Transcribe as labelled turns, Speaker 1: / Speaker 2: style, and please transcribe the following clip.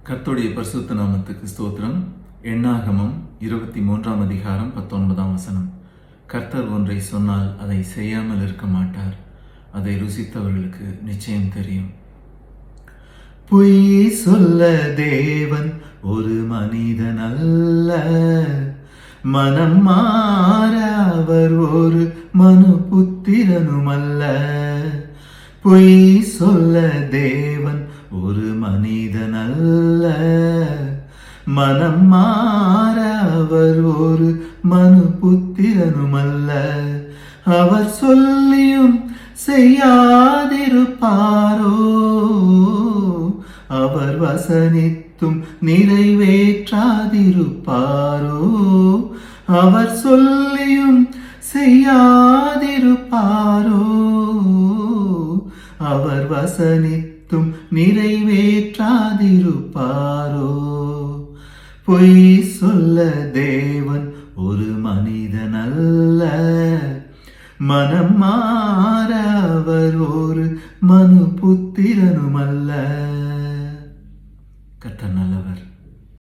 Speaker 1: கர்த்தருடைய பரிசுத்த நாமத்துக்கு ஸ்தோத்திரம். எண்ணாகமம் 23 அதிகாரம் 19 கர்த்தர் ஒன்றை சொன்னால் அதை செய்யாமல் இருக்க மாட்டார். அதை ருசித்தவர்களுக்கு நிச்சயம் தெரியும். பொய் சொல்ல தேவன் ஒரு மனிதன் அல்ல, மனம் மாற அவர் ஒரு மனு புத்திரனும் அல்ல. பொய் சொல்ல தேவன் ஒரு மனிதன் அல்ல, மனம் மாற அவர் ஒரு மனு புத்திரனும் அல்ல. அவர் சொல்லியும் செய்யாதிருப்பாரோ, அவர் வசனித்தும் நிறைவேற்றாதிருப்பாரோ. அவர் சொல்லியும் செய்யாதிருப்பாரோ, அவர் வசனித்தும் நிறைவேற்றாதிருப்பாரோ. பொய் சொல்ல தேவன் ஒரு மனிதன் அல்ல, மனம் மாற அவர் ஒரு மனு புத்திரனும் அல்ல. கர்த்தர் நல்லவர்.